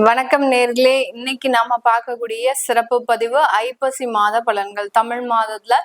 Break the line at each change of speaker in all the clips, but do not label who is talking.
வணக்கம் நேர்களே. இன்னைக்கு நாம பார்க்கக்கூடிய சிறப்பு பதிவு ஐப்பசி மாத பலன்கள். தமிழ் மாதத்துல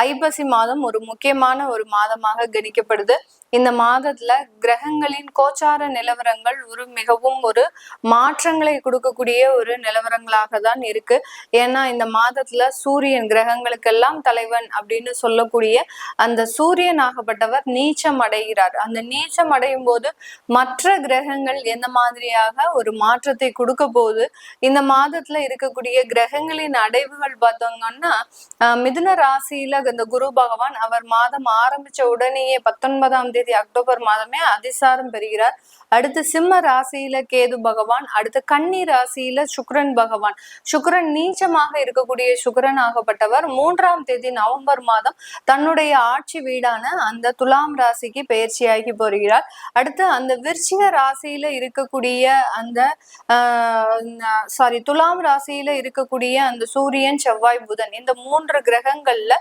ஐப்பசி மாதம் ஒரு முக்கியமான ஒரு மாதமாக கணிக்கப்படுது. இந்த மாதத்துல கிரகங்களின் கோச்சார நிலவரங்கள் மிகவும் ஒரு மாற்றங்களை கொடுக்கக்கூடிய ஒரு நிலவரங்களாக தான் இருக்கு. ஏன்னா இந்த மாதத்துல சூரியன் கிரகங்களுக்கெல்லாம் தலைவன் அப்படின்னு சொல்லக்கூடிய அந்த சூரியன் ஆகப்பட்டவர் நீச்சம் அடைகிறார். அந்த நீச்சம் அடையும் போது மற்ற கிரகங்கள் எந்த மாதிரியாக ஒரு மாற்றத்தை கொடுக்க போது இந்த மாதத்துல இருக்கக்கூடிய கிரகங்களின் அடைவுகள் பார்த்தோங்கன்னா மிதுன ராசியில இந்த குரு பகவான் அவர் மாதம் ஆரம்பிச்ச உடனேயே 19ஆம் தேதி அக்டோபர் மாதமே அதிசாரம் பெறுகிறார். அடுத்து சிம்ம ராசியில கேது பகவான், அடுத்து கன்னி ராசியில சுக்கிரன் பகவான். சுக்கிரன் நீச்சமாக இருக்கக்கூடிய சுக்கிரன் ஆகப்பட்டவர் 3ஆம் தேதி நவம்பர் மாதம் தன்னுடைய ஆட்சி வீடான அந்த துலாம் ராசிக்கு பயிற்சியாகி போகிறார். அடுத்து அந்த விருச்சிக ராசியில இருக்கக்கூடிய அந்த துலாம் ராசியில இருக்கக்கூடிய அந்த சூரியன் செவ்வாய் புதன் இந்த 3 கிரகங்கள்ல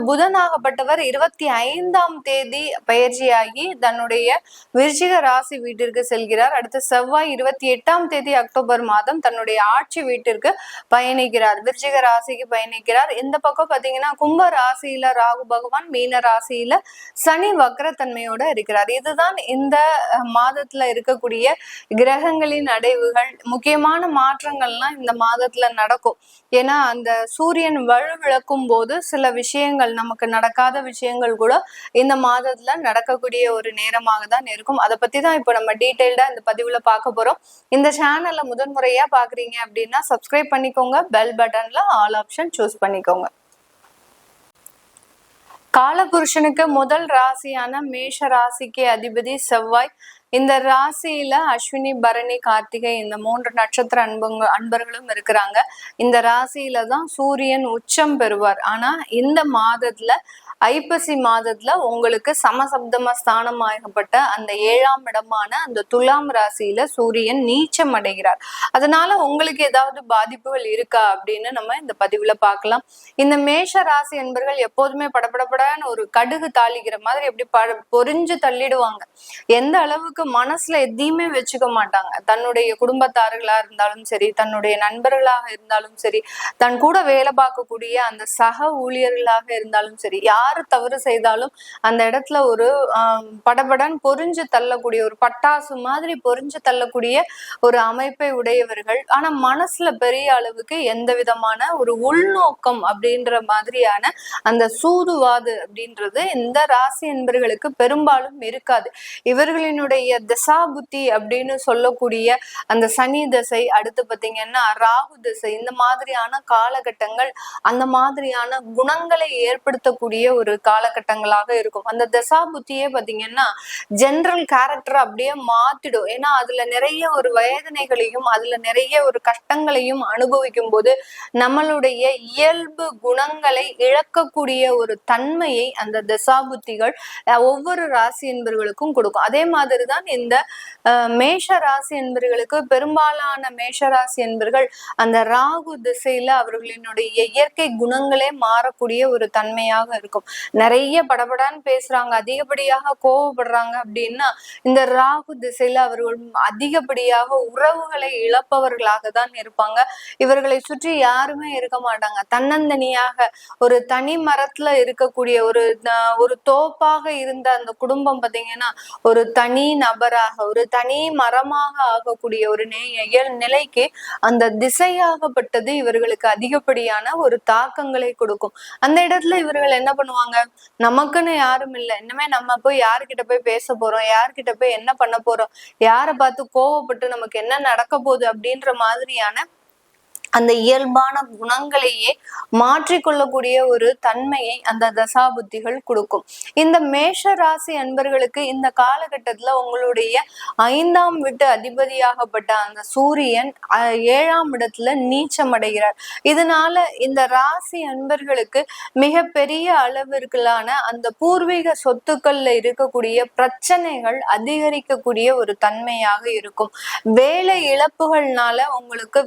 புதனாகப்பட்டவர் 25ஆம் தேதி பயிற்சியாகி தன்னுடைய விருச்சிக ராசி வீட்டிற்கு செல்கிறார். அடுத்து செவ்வாய் 28ஆம் தேதி அக்டோபர் மாதம் தன்னுடைய ஆட்சி வீட்டிற்கு பயணிக்கிறார், விருச்சிக ராசிக்கு பயணிக்கிறார். இந்த பக்கம் பாத்தீங்கன்னா கும்ப ராசியில ராகு பகவான், மீன ராசியில சனி வக்ரத்தன்மையோட இருக்கிறார். இதுதான் இந்த மாதத்துல இருக்கக்கூடிய கிரகங்களின் அடைவுகள். முக்கியமான மாற்றங்கள்லாம் இந்த மாதத்துல நடக்கும். ஏன்னா அந்த சூரியன் வலுவிழக்கும் போது சில விஷயங்கள், நமக்கு நடக்காத விஷயங்கள் கூட இந்த மாதத்துல நடக்கக்கூடிய ஒரு நேரமாக தான் இருக்கும். அதை பத்தி தான் இப்ப நம்ம டீடைல்டா இந்த பதிவுல பார்க்க போறோம். இந்த சேனல்ல முதன்முறையா பாக்குறீங்க அப்படின்னா சப்ஸ்கிரைப் பண்ணிக்கோங்க, பெல் பட்டன்ல ஆல் ஆப்ஷன் சூஸ் பண்ணிக்கோங்க. காலபுருஷனுக்கு முதல் ராசியான மேஷ ராசிக்கு அதிபதி செவ்வாய். இந்த ராசியில அஸ்வினி, பரணி, கார்த்திகை இந்த 3 நட்சத்திர அன்பர்களும் இருக்கிறாங்க. இந்த ராசியில தான் சூரியன் உச்சம் பெறுவார். ஆனா இந்த மாதத்துல ஐப்பசி மாதத்துல உங்களுக்கு சமசப்தம ஸ்தானமாகப்பட்ட அந்த 7ஆம் இடமான அந்த துலாம் ராசியில சூரியன் நீச்சம் அடைகிறார். அதனால உங்களுக்கு ஏதாவது பாதிப்புகள் இருக்கா அப்படின்னு நம்ம இந்த பதிவுல பார்க்கலாம். இந்த மேஷ ராசி என்பர்கள் எப்போதுமே படபடப்படான்னு ஒரு கடுகு தாளிக்கிற மாதிரி எப்படி பொறிஞ்சு தள்ளிடுவாங்க. எந்த அளவுக்கு மனசுல எதையுமே வச்சுக்க மாட்டாங்க. தன்னுடைய குடும்பத்தார்களா இருந்தாலும் சரி, தன்னுடைய நண்பர்களாக இருந்தாலும் சரி, தன் கூட வேலை பார்க்கக்கூடிய அந்த சக ஊழியர்களாக இருந்தாலும் சரி, யாரு தவறு செய்தாலும் அந்த இடத்துல ஒரு படபடன் பொறிஞ்சு தள்ளக்கூடிய, ஒரு பட்டாசு மாதிரி பொறிஞ்சு தள்ளக்கூடிய ஒரு அமைப்பை உடையவர்கள். ஆனா மனசுல பெரிய அளவுக்கு எந்த விதமான ஒரு உள்நோக்கம் அப்படின்ற மாதிரியான அந்த சூதுவாது அப்படின்றது இந்த ராசி என்பர்களுக்கு பெரும்பாலும் இருக்காது. இவர்களினுடைய தசா புத்தி அப்படின்னு சொல்லக்கூடிய அந்த சனி தசை, அடுத்து பாத்தீங்கன்னா ராகு தசை, இந்த மாதிரியான காலகட்டங்கள் அந்த மாதிரியான குணங்களை ஏற்படுத்தக்கூடிய ஒரு காலகட்டங்களாக இருக்கும். அந்த தசா புத்தியே பாத்தீங்கன்னா ஜெனரல் கேரக்டர் அப்படியே மாத்திடும். ஏன்னா அதுல நிறைய ஒரு வேதனைகளையும் அதுல நிறைய ஒரு கஷ்டங்களையும் அனுபவிக்கும் போது நம்மளுடைய இயல்பு குணங்களை இழக்கக்கூடிய ஒரு தன்மையை அந்த தசாபுத்திகள் ஒவ்வொரு ராசி என்பவர்களுக்கும் கொடுக்கும். அதே மாதிரிதான் இந்த மேஷ ராசி என்பவர்களுக்கு பெரும்பாலான மேஷ ராசி என்பவர்கள் அந்த ராகு திசையில அவர்களினுடைய இயற்கை குணங்களே மாறக்கூடிய ஒரு தன்மையாக இருக்கும். நிறைய படபடான்னு பேசுறாங்க, அதிகப்படியாக கோவப்படுறாங்க அப்படின்னா இந்த ராகு திசையில அவர்கள் அதிகப்படியாக உறவுகளை இழப்பவர்களாக தான் இருப்பாங்க. இவர்களை சுற்றி யாருமே இருக்க மாட்டாங்க. தன்னந்தனியாக ஒரு தனி மரத்துல இருக்கக்கூடிய ஒரு தோப்பாக இருந்த அந்த குடும்பம் பாத்தீங்கன்னா ஒரு தனி நபராக, ஒரு தனி மரமாக ஆகக்கூடிய ஒரு நிலைக்கு அந்த திசையாகப்பட்டது இவர்களுக்கு அதிகப்படியான ஒரு தாக்கங்களை கொடுக்கும். அந்த இடத்துல இவர்கள் என்ன பண்ணுவாங்க, நமக்குன்னு யாரும் இல்லை, இனிமே நம்ம போய் யாருக்கிட்ட போய் பேச போறோம், யார்கிட்ட போய் என்ன பண்ண போறோம், யாரை பார்த்து கோவப்பட்டு நமக்கு என்ன நடக்க போகுது அப்படின்ற மாதிரியான அந்த இயல்பான குணங்களையே மாற்றிக்கொள்ளக்கூடிய ஒரு தன்மையை அந்த தசாபுத்திகள் கொடுக்கும். இந்த மேஷ ராசி அன்பர்களுக்கு இந்த காலகட்டத்துல உங்களுடைய 5ஆம் வீட்டு அதிபதியாகப்பட்ட அந்த சூரியன் 7ஆம் இடத்துல நீச்சம் அடைகிறார். இதனால இந்த ராசி அன்பர்களுக்கு மிக பெரிய அளவிற்கான அந்த பூர்வீக சொத்துக்கள்ல இருக்கக்கூடிய பிரச்சனைகள் அதிகரிக்கக்கூடிய ஒரு தன்மையாக இருக்கும். வேலை இழப்புகள்னால உங்களுக்கு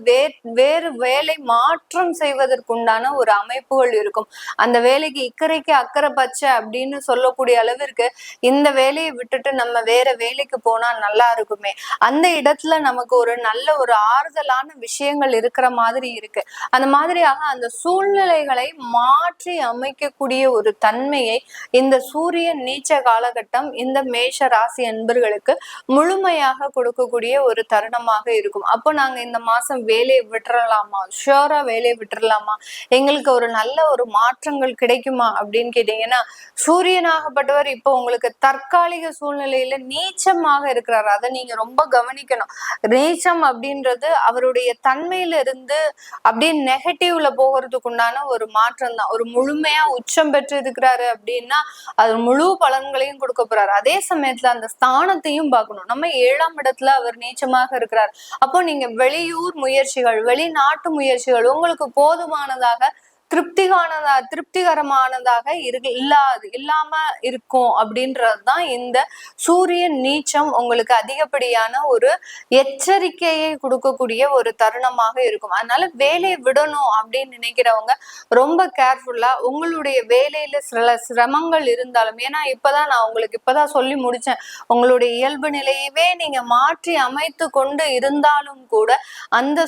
வேறு வேலை மாற்றம் செய்வதற்குண்டான ஒரு அமைப்புகள் இருக்கும். அந்த வேலைக்கு இக்கரைக்கு அக்கறை பச்சை அப்படின்னு சொல்லக்கூடிய அளவிற்கு இந்த வேலையை விட்டுட்டு நம்ம வேற வேலைக்கு போனா நல்லா இருக்குமே, அந்த இடத்துல நமக்கு ஒரு நல்ல ஒரு ஆறுதலான விஷயங்கள் இருக்கிற மாதிரி இருக்கு. அந்த மாதிரியாக அந்த சூழ்நிலைகளை மாற்றி அமைக்கக்கூடிய ஒரு தன்மையை இந்த சூரியன் நீச்ச காலகட்டம் இந்த மேஷ ராசி அன்பர்களுக்கு முழுமையாக கொடுக்கக்கூடிய ஒரு தருணமாக இருக்கும். அப்போ நாங்க இந்த மாசம் வேலையை விட்டுறலாமா, ஷியோரா வேலையை விட்டுறலாமா, எங்களுக்கு ஒரு நல்ல ஒரு மாற்றங்கள் கிடைக்குமா அப்படின்னு கேட்டீங்கன்னா, சூரியனாகப்பட்டவர் இப்போ உங்களுக்கு தற்காலிக சூழ்நிலையில நீச்சமாக இருக்கிறார். அதை நீங்க ரொம்ப கவனிக்கணும். நீச்சம் அப்படின்றது அவருடைய தன்மையில இருந்து அப்படியே நெகட்டிவ்ல போகிறதுக்கு உண்டான ஒரு மாற்றம் தான். ஒரு முழுமையா உச்சம் பெற்று இருக்கிறாரு அப்படின்னா அது முழு பலன்களையும் கொடுக்க போறாரு. அதே சமயத்துல அந்த ஸ்தானத்தையும் பார்க்கணும். நம்ம 7ஆம் இடத்துல அவர் நீச்சமாக இருக்கிறார். அப்போ நீங்க வெளியூர் முயற்சிகள், வெளிநாட்டு முயற்சிகள் உங்களுக்கு போதுமானதாக திருப்திகரமானதாக இல்லாம இருக்கும் அப்படின்றதுதான் இந்த சூரியன் நீச்சம் உங்களுக்கு அதிகப்படியான ஒரு எச்சரிக்கையை கொடுக்கக்கூடிய ஒரு தருணமாக இருக்கும். அதனால வேலையை விடணும் அப்படின்னு நினைக்கிறவங்க ரொம்ப கேர்ஃபுல்லா உங்களுடைய வேலையில சில சிரமங்கள் இருந்தாலும், ஏன்னா நான் உங்களுக்கு இப்பதான் சொல்லி முடிச்சேன், உங்களுடைய இயல்பு நிலையவே நீங்க மாற்றி அமைத்து கொண்டு இருந்தாலும் கூட அந்த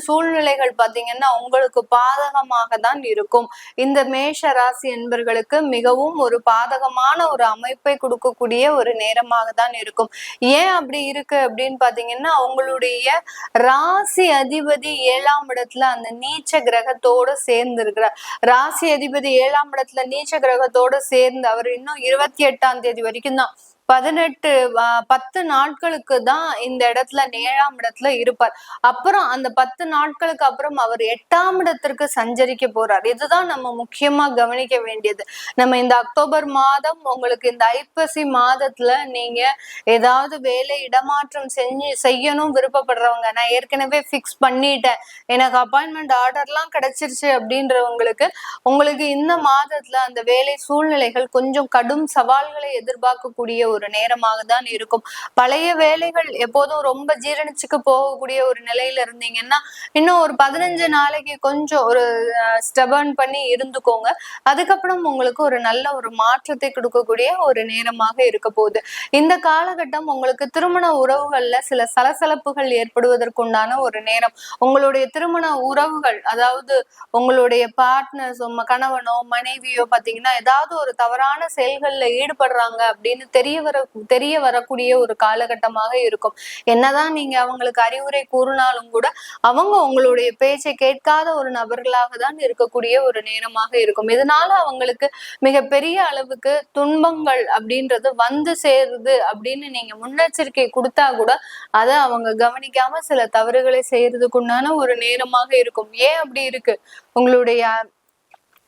சூழ்நிலைகள் பாத்தீங்கன்னா உங்களுக்கு பாதகமாக தான் இருக்கும். இந்த மேஷ ராசி என்பர்களுக்கு மிகவும் ஒரு பாதகமான ஒரு அமைப்பை கொடுக்கக்கூடிய ஒரு நேரமாக தான் இருக்கும். ஏன் அப்படி இருக்கு அப்படின்னு பாத்தீங்கன்னா, உங்களுடைய ராசி அதிபதி 7ஆம் இடத்துல அந்த நீச்ச கிரகத்தோடு சேர்ந்து இருக்கிறார். ராசி அதிபதி 7ஆம் இடத்துல நீச்ச கிரகத்தோடு சேர்ந்து அவர் இன்னும் 28ஆம் தேதி வரைக்கும் தான் 10 நாட்களுக்கு தான் இந்த இடத்துல 7ஆம் இடத்துல இருப்பார். அப்புறம் அந்த 10 நாட்களுக்கு அப்புறம் அவர் 8ஆம் இடத்திற்கு சஞ்சரிக்க போறார். இதுதான் நம்ம முக்கியமா கவனிக்க வேண்டியது. நம்ம இந்த அக்டோபர் மாதம் உங்களுக்கு இந்த ஐப்பசி மாதத்துல நீங்க ஏதாவது வேலை இடமாற்றம் செய்யணும் விருப்பப்படுறவங்க, நான் ஏற்கனவே பிக்ஸ் பண்ணிட்டேன், எனக்கு அப்பாயின்மெண்ட் ஆர்டர்லாம் கிடைச்சிருச்சு அப்படின்றவங்களுக்கு உங்களுக்கு இந்த மாதத்துல அந்த வேலை சூழ்நிலைகள் கொஞ்சம் கடும் சவால்களை எதிர்பார்க்கக்கூடிய ஒரு நேரமாக தான் இருக்கும். பழைய வேலைகள் எப்போதும் ரொம்ப ஜீரணிச்சுக்க போகக்கூடிய ஒரு நிலையில இருந்தீங்கன்னா இன்னும் ஒரு 15 நாளைக்கு கொஞ்சம் ஒரு ஸ்டபர்ன் பண்ணி இருந்துக்கோங்க. அதுக்கப்புறம் உங்களுக்கு ஒரு நல்ல ஒரு மாற்றத்தை கொடுக்கக்கூடிய ஒரு நேரமாக இருக்க போகுது. இந்த காலகட்டம் உங்களுக்கு திருமண உறவுகள்ல சில சலசலப்புகள் ஏற்படுவதற்குண்டான ஒரு நேரம். உங்களுடைய திருமண உறவுகள், அதாவது உங்களுடைய பார்ட்னர்ஸ், கணவனோ மனைவியோ பாத்தீங்கன்னா ஏதாவது ஒரு தவறான செயல்கள்ல ஈடுபடுறாங்க அப்படின்னு தெரிய வரக்கூடிய ஒரு காலகட்டமாக இருக்கும். என்னதான் நீங்க அவங்களுக்கு அறிவுரை கூறினாலும் கூட அவங்க உங்களுடைய பேச்சை கேட்காத ஒரு நபர்களாக தான் இருக்கக்கூடிய ஒரு நேரமாக இருக்கும். இதனால அவங்களுக்கு மிகப்பெரிய அளவுக்கு துன்பங்கள் அப்படின்றது வந்து சேருது அப்படின்னு நீங்க முன்னெச்சரிக்கை கொடுத்தா கூட அதை அவங்க கவனிக்காம சில தவறுகளை செய்யறதுக்குண்டான ஒரு நேரமாக இருக்கும். ஏன் அப்படி இருக்கு? உங்களுடைய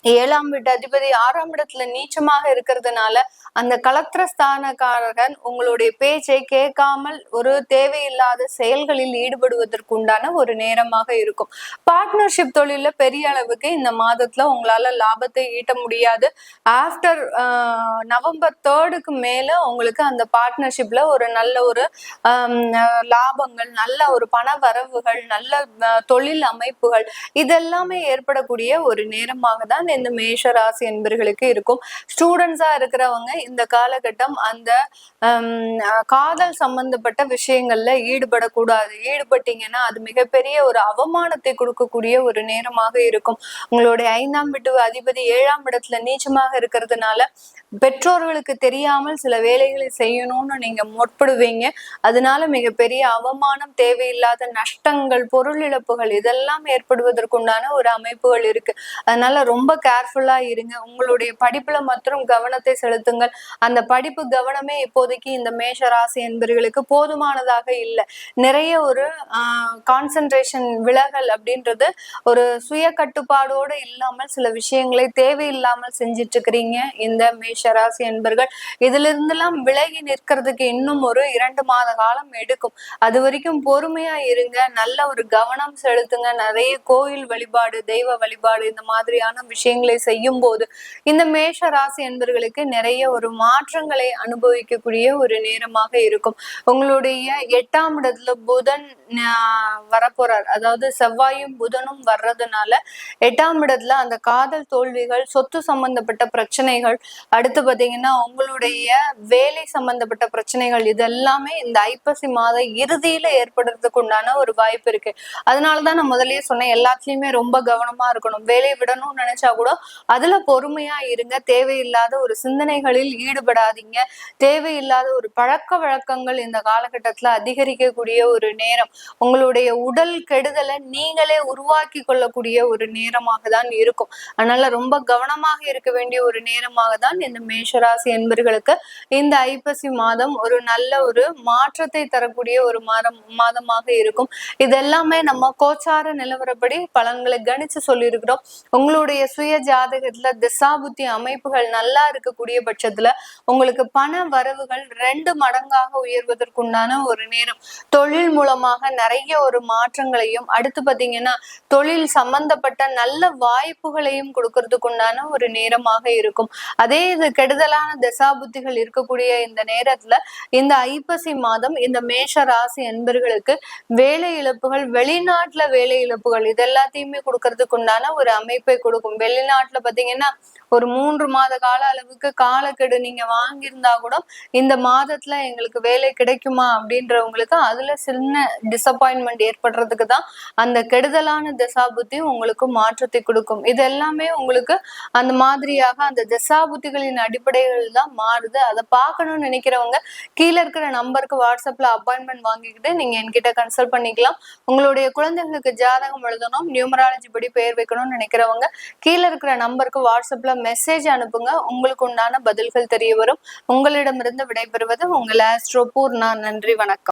7ஆம் வீட்டு அதிபதி 6ஆம் இடத்துல நீச்சமாக இருக்கிறதுனால அந்த கலத்திரஸ்தானக்காரகன் உங்களுடைய பேச்சை கேட்காமல் ஒரு தேவையில்லாத செயல்களில் ஈடுபடுவதற்குண்டான ஒரு நேரமாக இருக்கும். பார்ட்னர்ஷிப் தொழில பெரிய அளவுக்கு இந்த மாதத்துல உங்களால லாபத்தை ஈட்ட முடியாது. ஆஃப்டர் நவம்பர் 3க்கு மேல உங்களுக்கு அந்த பார்ட்னர்ஷிப்ல ஒரு நல்ல ஒரு லாபங்கள், நல்ல ஒரு பண வரவுகள், நல்ல தொழில் அமைப்புகள் இதெல்லாமே ஏற்படக்கூடிய ஒரு நேரமாக தான் இந்த மேஷ ராசி என்பர்களுக்கு இருக்கும். ஸ்டூடெண்ட்ஸா இருக்கிறவங்க இந்த காலகட்டம் அந்த காதல் சம்பந்தப்பட்ட விஷயங்கள்ல ஈடுபடக்கூடாது. ஈடுபட்டீங்கன்னா அது மிகப்பெரிய ஒரு அவமானத்தை கொடுக்கக்கூடிய ஒரு நேரமாக இருக்கும். உங்களுடைய 5ஆம் வீட்டு அதிபதி 7ஆம் இடத்துல நீச்சமாக இருக்கிறதுனால பெற்றோர்களுக்கு தெரியாமல் சில வேலைகளை செய்யணும்னு நீங்க முற்படுவீங்க. அதனால மிகப்பெரிய அவமானம், தேவையில்லாத நஷ்டங்கள், பொருள் இழப்புகள் இதெல்லாம் ஏற்படுவதற்குண்டான ஒரு அமைப்புகள் இருக்கு. அதனால ரொம்ப கேர்ஃபுல்லா இருங்க. உங்களுடைய படிப்புல மற்றும் கவனத்தை செலுத்துங்கள். அந்த படிப்பு கவனமே இப்போதைக்கு இந்த மேஷ ராசி என்பவர்களுக்கு போதுமானதாக இல்லை. நிறைய ஒரு கான்சென்ட்ரேஷன் விலகல் அப்படின்றது ஒரு சுய கட்டுப்பாடோடு இல்லாமல் சில விஷயங்களை தேவையில்லாமல் செஞ்சிட்டு இருக்கிறீங்க இந்த மேஷ ராசி என்பர்கள். இதுல இருந்தெல்லாம் விலகி நிற்கிறதுக்கு இன்னும் ஒரு 2 மாத காலம் எடுக்கும். அது வரைக்கும் பொறுமையா இருங்க. நல்ல ஒரு கவனம் செலுத்துங்க. நிறைய கோயில் வழிபாடு, தெய்வ வழிபாடு இந்த மாதிரியான விஷயம் விஷயங்களை செய்யும் போது இந்த மேஷ ராசி என்பர்களுக்கு நிறைய ஒரு மாற்றங்களை அனுபவிக்கக்கூடிய ஒரு நேரமாக இருக்கும். உங்களுடைய 8ஆம் இடத்துல புதன் வரப்போறார். அதாவது செவ்வாயும் புதனும் வர்றதுனால 8ஆம் இடத்துல அந்த காதல் தோல்விகள், சொத்து சம்பந்தப்பட்ட பிரச்சனைகள், அடுத்து பாத்தீங்கன்னா உங்களுடைய வேலை சம்பந்தப்பட்ட பிரச்சனைகள், இதெல்லாமே இந்த ஐப்பசி மாத இறுதியில ஏற்படுறதுக்கு உண்டான ஒரு வாய்ப்பு இருக்கு. அதனாலதான் நான் முதல்லயே சொன்னேன், எல்லாத்துலயுமே ரொம்ப கவனமா இருக்கணும். வேலையை விடணும்னு நினைச்சா கூட அதுல பொறுமையா இருங்க. தேவையில்லாத ஒரு சிந்தனைகளில் ஈடுபடாதீங்க. தேவையில்லாத ஒரு பழக்க வழக்கங்கள் இந்த காலகட்டத்துல அதிகரிக்கக்கூடிய ஒரு நேரம். உங்களுடைய உடல் கெடுதலை நீங்களே உருவாக்கி கொள்ளக்கூடிய ஒரு நேரமாக தான் இருக்கும். அதனால ரொம்ப கவனமாக இருக்க வேண்டிய ஒரு நேரமாக தான் இந்த மேஷராசி என்பர்களுக்கு இந்த ஐப்பசி மாதம் ஒரு நல்ல ஒரு மாற்றத்தை தரக்கூடிய ஒரு மாதமாக இருக்கும். இதெல்லாமே நம்ம கோச்சார நிலவரப்படி பலன்களை கணிச்சு சொல்லியிருக்கிறோம். உங்களுடைய சுய ஜாதகத்துல திசாபுத்தி அமைப்புகள் நல்லா இருக்கக்கூடிய பட்சத்துல உங்களுக்கு பண வரவுகள் 2 மடங்காக உயர்வதற்குண்டான ஒரு நேரம். தொழில் மூலமாக நிறைய ஒரு மாற்றங்களையும், அடுத்து பாத்தீங்கன்னா தொழில் சம்பந்தப்பட்ட நல்ல வாய்ப்புகளையும் கொடுக்கறதுக்கு உண்டான ஒரு நேரமாக இருக்கும். அதே இது கெடுதலான தசாபுத்திகள் இருக்கக்கூடிய இந்த நேரத்துல இந்த ஐப்பசி மாதம் இந்த மேஷ ராசி என்பர்களுக்கு வேலை இழப்புகள், வெளிநாட்டுல வேலை இழப்புகள், இது எல்லாத்தையுமே கொடுக்கறதுக்கு உண்டான ஒரு அமைப்பை கொடுக்கும். வெளிநாட்டுல பாத்தீங்கன்னா ஒரு 3 மாத கால அளவுக்கு காலக்கெடு நீங்க வாங்கியிருந்தா கூட இந்த மாதத்துல எங்களுக்கு வேலை கிடைக்குமா அப்படின்றவங்களுக்கு அதுல சின்ன டிசப்பாயின்மெண்ட் ஏற்படுறதுக்கு தான் அந்த கெடுதலான தசாபுத்தி உங்களுக்கு மாற்றத்தை கொடுக்கும். இது எல்லாமே உங்களுக்கு அந்த மாதிரியாக அந்த தசாபுத்திகளின் அடிப்படைகள் தான் மாறுது. அதை பார்க்கணும்னு நினைக்கிறவங்க கீழே இருக்கிற நம்பருக்கு வாட்ஸ்அப்ல அப்பாயின்மெண்ட் வாங்கிக்கிட்டு நீங்க என்கிட்ட கன்சல்ட் பண்ணிக்கலாம். உங்களுடைய குழந்தைகளுக்கு ஜாதகம் எழுதணும், நியூமராலஜி படி பெயர் வைக்கணும்னு நினைக்கிறவங்க கீழே இருக்கிற நம்பருக்கு வாட்ஸ்அப்ல மெசேஜ் அனுப்புங்க. உங்களுக்கு உண்டான பதில்கள் தெரிய வரும். உங்களிடமிருந்து விடைபெறுவது உங்கள் ஆஸ்ட்ரோ பூர்ணா. நன்றி, வணக்கம்.